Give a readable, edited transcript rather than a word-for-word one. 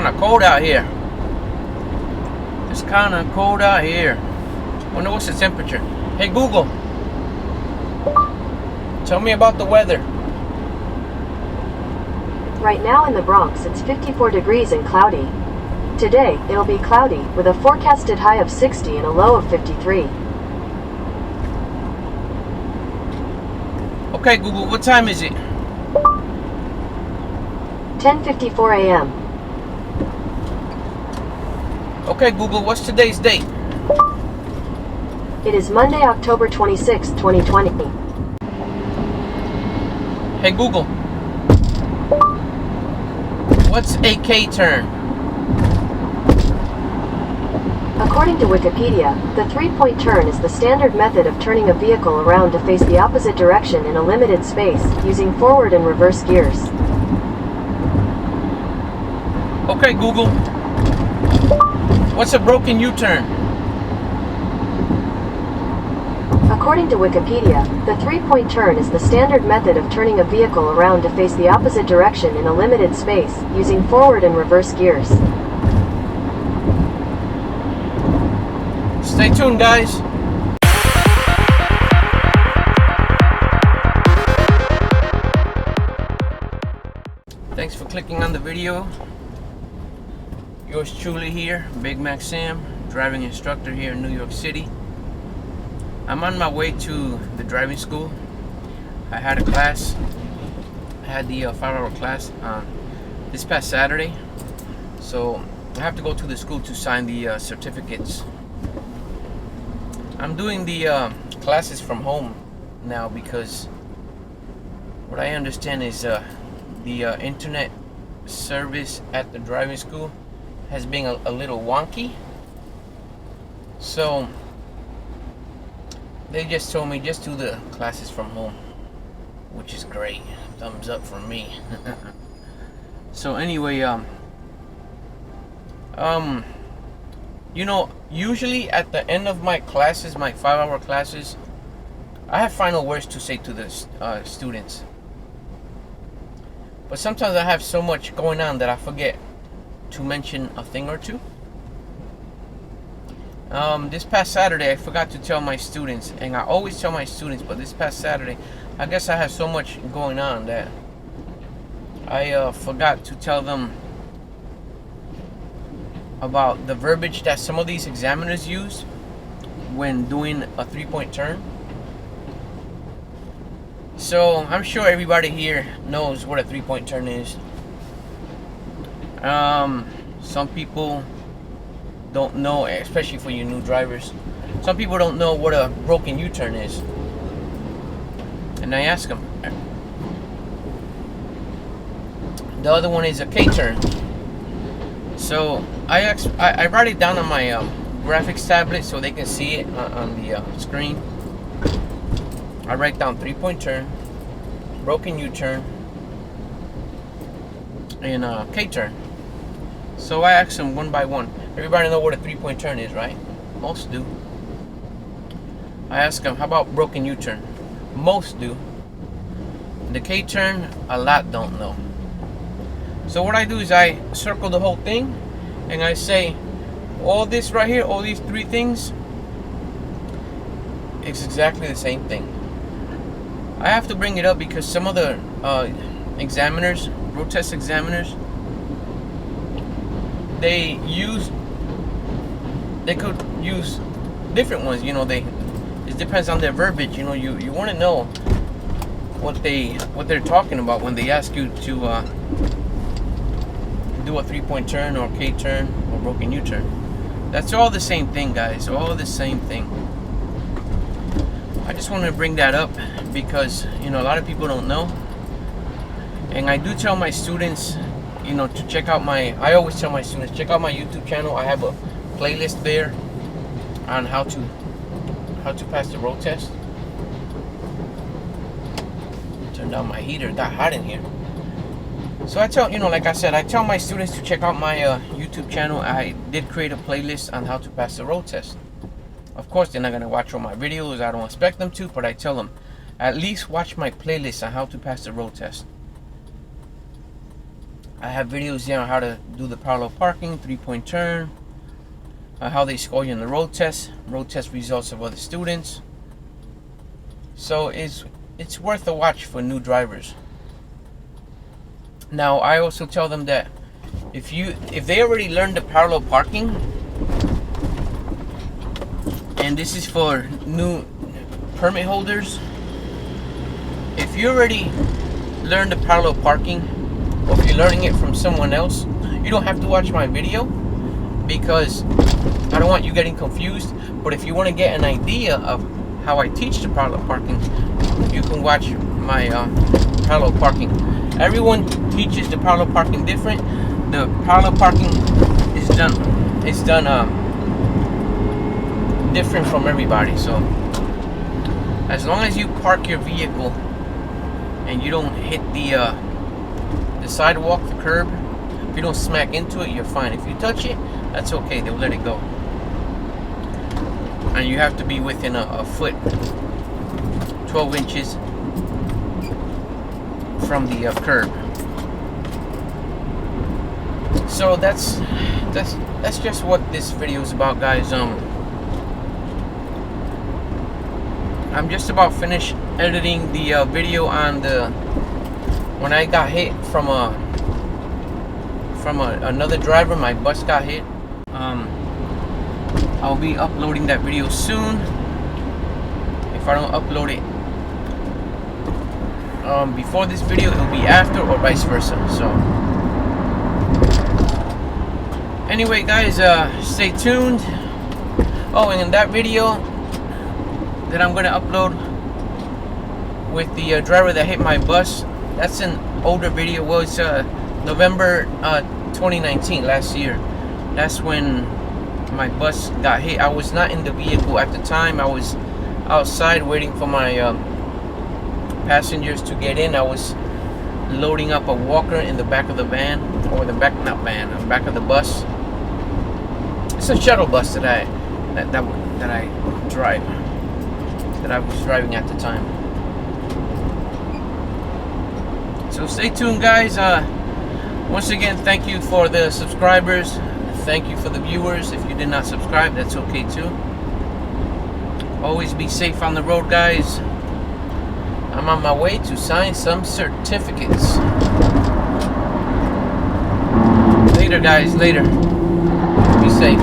kind of cold out here. It's kind of cold out here. Wonder what's the temperature. Hey Google, tell me about the weather. Right now in the Bronx, it's 54 degrees and cloudy. Today, it'll be cloudy, with a forecasted high of 60 and a low of 53. Okay, Google, what time is it? 10:54 a.m. Okay, Google, what's today's date? It is Monday, October 26, 2020. Hey Google, what's a K-turn? According to Wikipedia, the three-point turn is the standard method of turning a vehicle around to face the opposite direction in a limited space, using forward and reverse gears. Okay, Google, what's a broken U-turn? According to Wikipedia, the three-point turn is the standard method of turning a vehicle around to face the opposite direction in a limited space, using forward and reverse gears. Stay tuned, guys. Thanks for clicking on the video. Yours truly here, Big Mac Sam, driving instructor here in New York City. I'm on my way to the driving school. I had a class. I had the 5-hour class this past Saturday. So I have to go to the school to sign the certificates. I'm doing the classes from home now because what I understand is the internet service at the driving school has been a little wonky. So they just told me just do the classes from home, which is great. Thumbs up from me. So anyway, you know, usually at the end of my classes, my 5-hour classes, I have final words to say to the students. But sometimes I have so much going on that I forget to mention a thing or two. This past Saturday, I forgot to tell my students, and I always tell my students, but this past Saturday, I guess I have so much going on that I forgot to tell them about the verbiage that some of these examiners use when doing a three-point turn. So I'm sure everybody here knows what a three-point turn is. Some people don't know, especially for you new drivers. Some people don't know what a broken U-turn is. And I ask them. The other one is a K-turn. So I write it down on my graphics tablet so they can see it on the screen. I write down three-point turn, broken U-turn, and K-turn. So I ask them one by one. Everybody know what a three-point turn is, right? Most do. I ask them, how about broken U-turn? Most do. The K-turn, a lot don't know. So what I do is I circle the whole thing, and I say, all this right here, all these three things, it's exactly the same thing. I have to bring it up because some of the examiners, road test examiners, they could use different ones. You know, it depends on their verbiage. You know, you want to know what they're talking about when they ask you to do a three-point turn or K-turn or broken U-turn. That's all the same thing, guys. All the same thing. I just wanted to bring that up because, you know, a lot of people don't know. And I do tell my students, you know, to check out I always tell my students, check out my YouTube channel. I have a playlist there on how to pass the road test. Turn down my heater, it got hot in here. So I tell, you know, like I said, I tell my students to check out my YouTube channel. I did create a playlist on how to pass the road test. Of course, they're not going to watch all my videos. I don't expect them to, but I tell them, at least watch my playlist on how to pass the road test. I have videos here on how to do the parallel parking, 3-point turn, how they score you in the road test results of other students. So it's worth a watch for new drivers. Now I also tell them that if they already learned the parallel parking, and this is for new permit holders, if you already learned the parallel parking, or if you're learning it from someone else, you don't have to watch my video, because I don't want you getting confused. But if you want to get an idea of how I teach the parallel parking, you can watch my parallel parking. Everyone teaches the parallel parking different. The parallel parking is done different from everybody. So as long as you park your vehicle and you don't hit the sidewalk, the curb, if you don't smack into it, you're fine. If you touch it, that's okay, they'll let it go. And you have to be within a foot, 12 inches from the curb. So that's just what this video is about, guys. I'm just about finished editing the video on when I got hit from another driver. My bus got hit. I'll be uploading that video soon. If I don't upload it before this video, it'll be after, or vice versa. So anyway, guys, stay tuned. Oh, and in that video that I'm gonna upload with the driver that hit my bus, that's an older video. Well, it's November 2019, last year. That's when my bus got hit. I was not in the vehicle at the time. I was outside waiting for my passengers to get in. I was loading up a walker in the back of the van, or the back of the bus. It's a shuttle bus that I drive, that I was driving at the time. So stay tuned, guys. Once again, thank you for the subscribers. Thank you for the viewers. If you did not subscribe, that's okay too. Always be safe on the road, guys. I'm on my way to sign some certificates. Later, guys, later. Be safe.